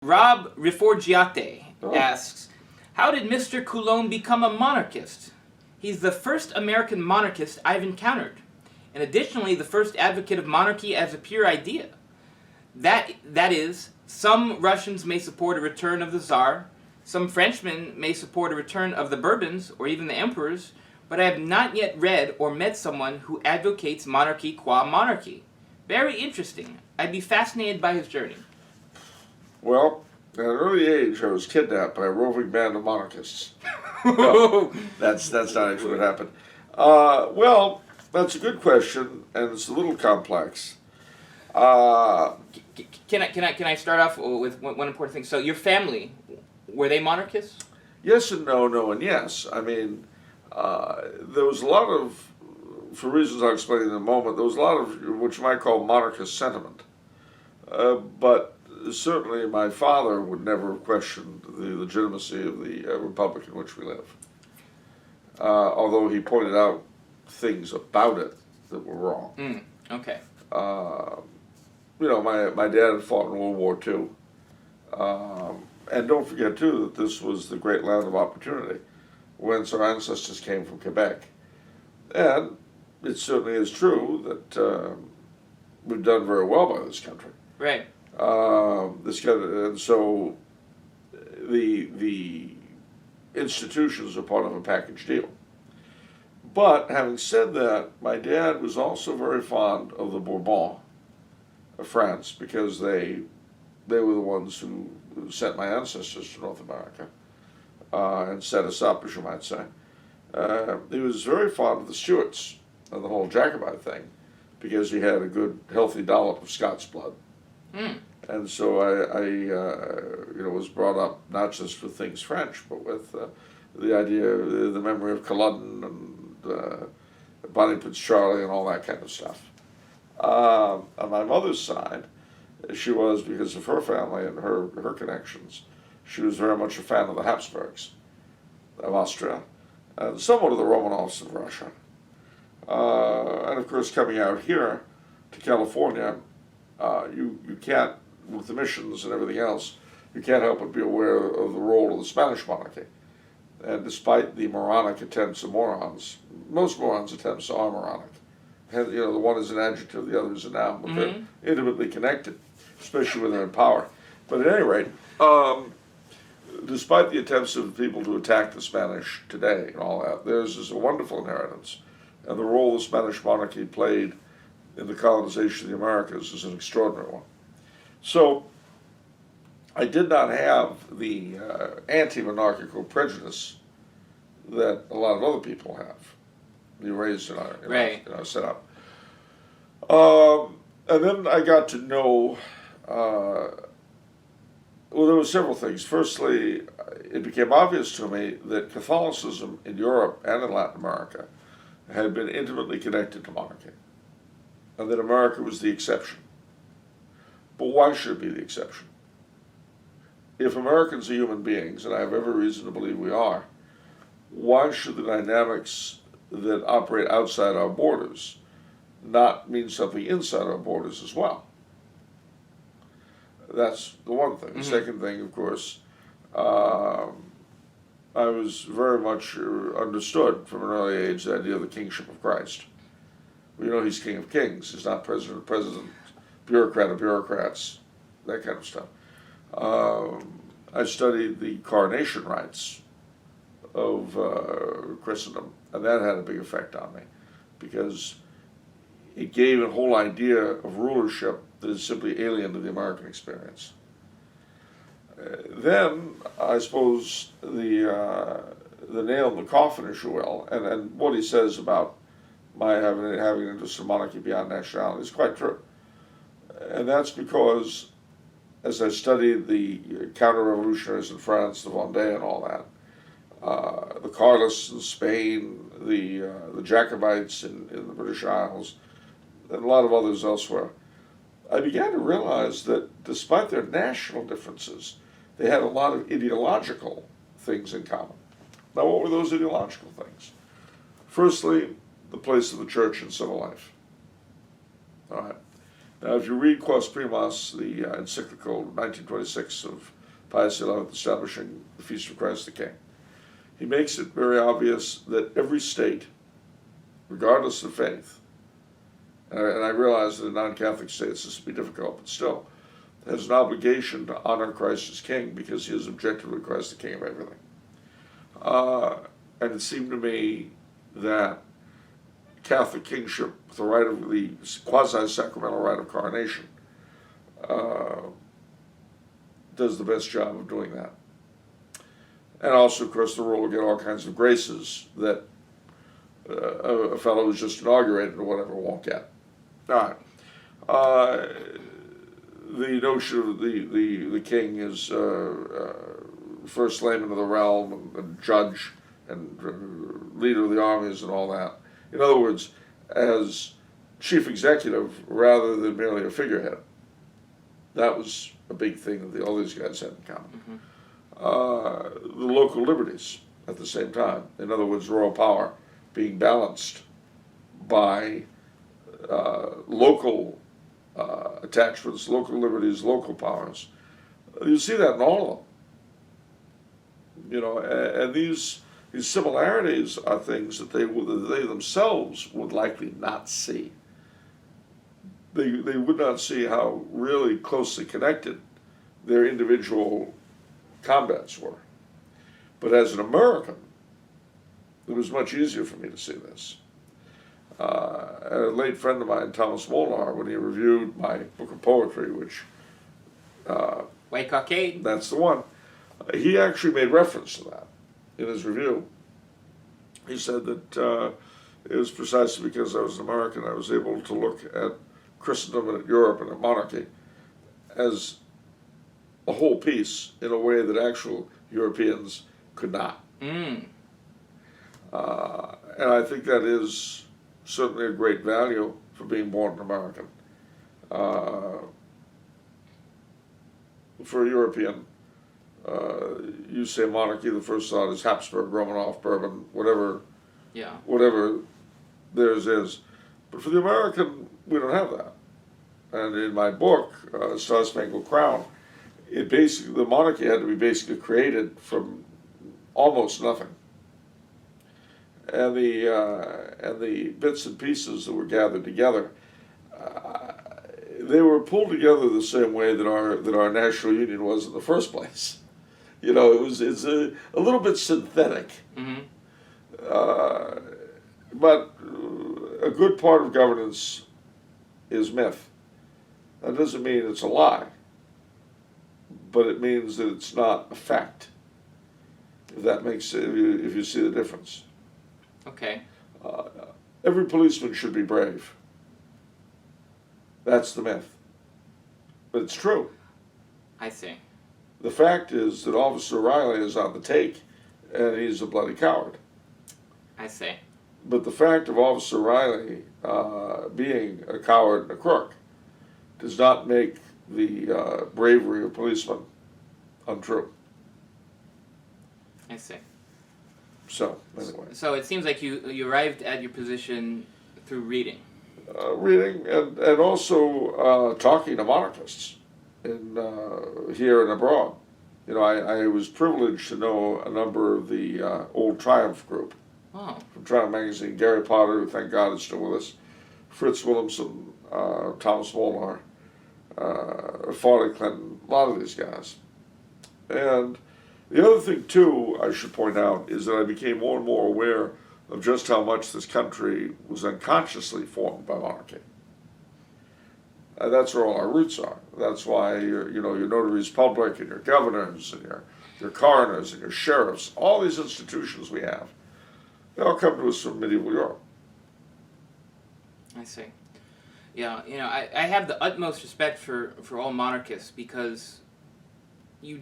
Rob Riforgiate asks, how did Mr. Coulombe become a monarchist? He's the first American monarchist I've encountered, and additionally the first advocate of monarchy as a pure idea. That is, some Russians may support a return of the Tsar, some Frenchmen may support a return of the Bourbons, or even the emperors, but I have not yet read or met someone who advocates monarchy qua monarchy. Very interesting. I'd be fascinated by his journey. Well, at an early age, I was kidnapped by a roving band of monarchists. No, that's not actually what happened. Well, that's a good question, and it's a little complex. Can I start off with one important thing? So your family, were they monarchists? Yes and no, no and yes. I mean, there was a lot of, for reasons I'll explain in a moment, there was a lot of what you might call monarchist sentiment. But certainly my father would never have questioned the legitimacy of the republic in which we live. Although he pointed out things about it that were wrong. Okay. You know, my dad had fought in World War II. And don't forget, too, that this was the great land of opportunity, whence our ancestors came from Quebec. And it certainly is true that we've done very well by this country. Right. And so the institutions are part of a package deal. But having said that, my dad was also very fond of the Bourbons of France because they were the ones who sent my ancestors to North America and set us up, as you might say. He was very fond of the Stuarts and the whole Jacobite thing because he had a good, healthy dollop of Scots blood. And so I was brought up not just with things French, but with the idea, the memory of Culloden and Bonnie Prince Charlie and all that kind of stuff. On my mother's side, she was, because of her family and her connections, she was very much a fan of the Habsburgs of Austria, and somewhat of the Romanovs of Russia. And of course, coming out here to California, you can't, with the missions and everything else, you can't help but be aware of the role of the Spanish monarchy. And despite the moronic attempts of morons, most morons' attempts are moronic. And, the one is an adjective, the other is a noun, but they're intimately connected, especially when they're in power. But at any rate, despite the attempts of people to attack the Spanish today and all that, theirs is a wonderful inheritance. And the role the Spanish monarchy played in the colonization of the Americas is an extraordinary one. So I did not have the anti-monarchical prejudice that a lot of other people have. You raised in our setup. And then I got to know, well, there were several things. Firstly, it became obvious to me that Catholicism in Europe and in Latin America had been intimately connected to monarchy, and that America was the exception. But why should it be the exception? If Americans are human beings, and I have every reason to believe we are, why should the dynamics that operate outside our borders not mean something inside our borders as well? That's the one thing. The second thing, of course, I was very much understood from an early age the idea of the kingship of Christ. He's King of Kings. He's not president of presidents, bureaucrat of bureaucrats, that kind of stuff. I studied the coronation rites of Christendom, and that had a big effect on me because it gave a whole idea of rulership that is simply alien to the American experience. Then, I suppose, the nail in the coffin, if you will, and what he says about my having an interest in monarchy beyond nationality is quite true. And that's because, as I studied the counter-revolutionaries in France, the Vendée and all that, the Carlists in Spain, the Jacobites in the British Isles, and a lot of others elsewhere, I began to realize that despite their national differences, they had a lot of ideological things in common. Now, what were those ideological things? Firstly, the place of the church in civil life. All right. Now, if you read Quas Primas, the encyclical 1926 of Pius XI establishing the Feast of Christ the King, he makes it very obvious that every state, regardless of faith, and I realize that in non-Catholic states this would be difficult, but still, has an obligation to honor Christ as King because he is objectively Christ the King of everything. And it seemed to me that Catholic kingship, the right of the quasi-sacramental right of coronation, does the best job of doing that. And also, of course, the rule will get all kinds of graces that a fellow who's just inaugurated or whatever won't get. All right. The notion of the king is first layman of the realm and judge and leader of the armies and all that. In other words, as chief executive rather than merely a figurehead. That was a big thing that all these guys had in common. Mm-hmm. The local liberties at the same time. In other words, royal power being balanced by local attachments, local liberties, local powers. You see that in all of them. You know, and these similarities are things that they themselves would likely not see. They would not see how really closely connected their individual combats were. But as an American, it was much easier for me to see this. A late friend of mine, Thomas Molnar, when he reviewed my book of poetry, which... White Cockade. That's the one. He actually made reference to that in his review. He said that it was precisely because I was an American I was able to look at Christendom and at Europe and at monarchy as a whole piece in a way that actual Europeans could not. And I think that is certainly a great value for being born an American. For a European, you say monarchy, the first thought is Habsburg, Romanov, Bourbon, whatever theirs is. But for the American, we don't have that. And in my book, Star Spangled Crown, the monarchy had to be basically created from almost nothing. And the bits and pieces that were gathered together, they were pulled together the same way that our national union was in the first place. You know, it's a little bit synthetic. Mm-hmm. But a good part of governance is myth. That doesn't mean it's a lie, but it means that it's not a fact. If that makes if you see the difference. Okay. Every policeman should be brave. That's the myth. But it's true. I see. The fact is that Officer Riley is on the take, and he's a bloody coward. I see. But the fact of Officer Riley being a coward and a crook does not make the bravery of policemen untrue. I see. So, anyway. So it seems like you arrived at your position through reading. Reading and also talking to monarchists here and abroad. You know, I was privileged to know a number of the old Triumph group. Oh. From Triumph magazine. Gary Potter, who thank God is still with us, Fritz Williamson, Thomas Molnar, Farley Clinton, a lot of these guys. And the other thing, too, I should point out, is that I became more and more aware of just how much this country was unconsciously formed by monarchy. That's where all our roots are. That's why your notaries public and your governors and your coroners and your sheriffs, all these institutions we have, they all come to us from medieval Europe. I see. Yeah, I have the utmost respect for all monarchists because you're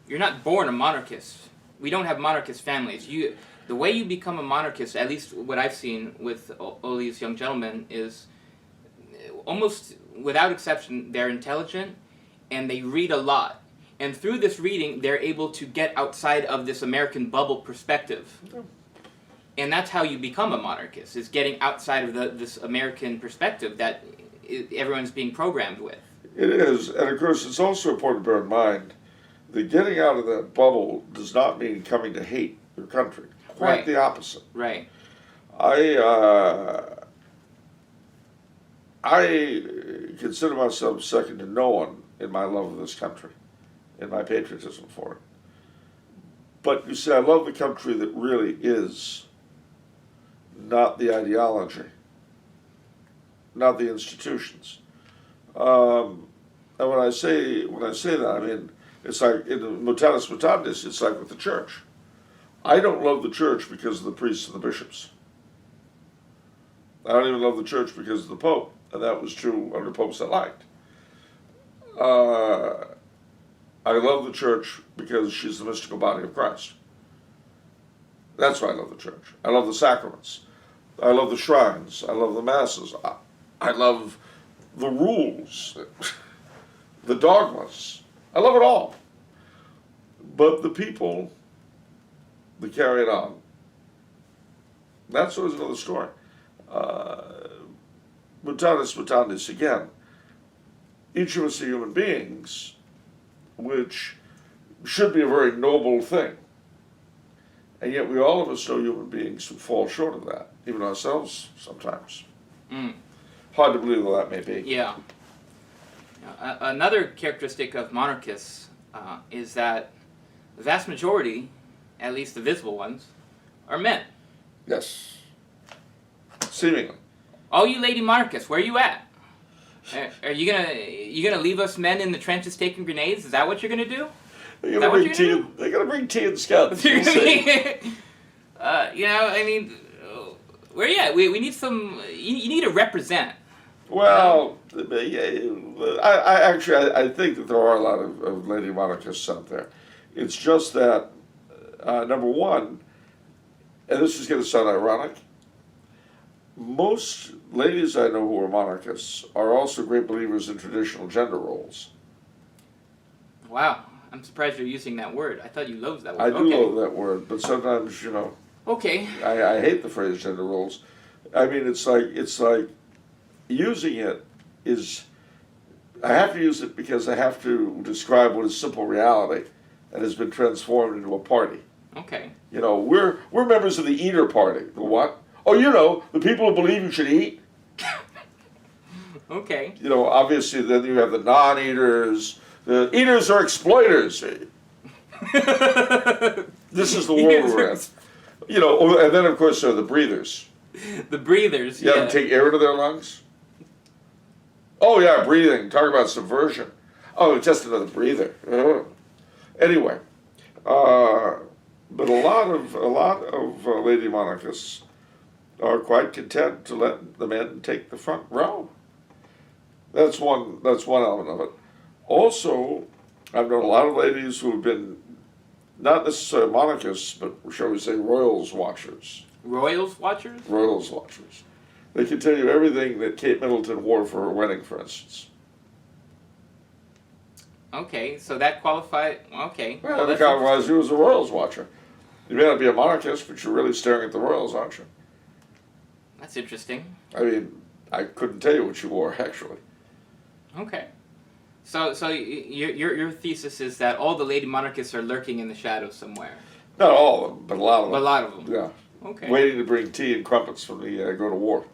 not born a monarchist. We don't have monarchist families. The way you become a monarchist, at least what I've seen with all these young gentlemen, is almost without exception, they're intelligent and they read a lot. And through this reading, they're able to get outside of this American bubble perspective. And that's how you become a monarchist, is getting outside of this American perspective that everyone's being programmed with. It is, and of course, it's also important to bear in mind that getting out of that bubble does not mean coming to hate your country. Quite Right. the opposite. Right. I consider myself second to no one in my love of this country, in my patriotism for it. But you see, I love the country that really is, not the ideology, not the institutions. And when I say that, I mean it's like in the mutatis mutandis. It's like with the church. I don't love the church because of the priests and the bishops. I don't even love the church because of the Pope, and that was true under popes I liked. I love the church because she's the mystical body of Christ. That's why I love the church. I love the sacraments. I love the shrines. I love the masses. I love the rules, the dogmas. I love it all. But the people that carry it on, that's always another story. Mutatis mutandis again. Each of us are human beings, which should be a very noble thing. And yet all of us know human beings who fall short of that, even ourselves sometimes. Mm. Hard to believe though that may be. Yeah. Another characteristic of monarchists is that the vast majority, at least the visible ones, are men. Yes. Seemingly. All you lady monarchists, where are you at? Are you gonna leave us men in the trenches taking grenades? Is that what you're gonna do? They're gonna bring tea and scots. We'll see. I mean, where you at? We need some. You need to represent. Well, I think that there are a lot of lady monarchists out there. It's just that, number one, and this is going to sound ironic, most ladies I know who are monarchists are also great believers in traditional gender roles. Wow, I'm surprised you're using that word. I thought you loathed that word. I do love that word, but sometimes, Okay. I hate the phrase gender roles. I mean, it's like using it is, I have to use it because I have to describe what is simple reality and has been transformed into a party. Okay. We're members of the eater party. The what? Oh, the people who believe you should eat. Okay. Obviously then you have the non-eaters. The eaters are exploiters. This is the world we're in. And then of course there are the breathers. The breathers, You have to take air into their lungs? Oh yeah, breathing. Talk about subversion. Oh, just another breather. Anyway, but a lot of lady monarchists are quite content to let the men take the front row. That's one element of it. Also, I've known a lot of ladies who have been not necessarily monarchists, but shall we say royals watchers. Royals watchers? Royals watchers. They can tell you everything that Kate Middleton wore for her wedding, for instance. Okay, so that qualified. Okay. Well, that qualifies you as a royals watcher. You may not be a monarchist, but you're really staring at the royals, aren't you? That's interesting. I mean, I couldn't tell you what you wore, actually. Okay. So your thesis is that all the lady monarchists are lurking in the shadows somewhere. Not all of them, but a lot of them. A lot of them. Yeah. Okay. Waiting to bring tea and crumpets when we go to war.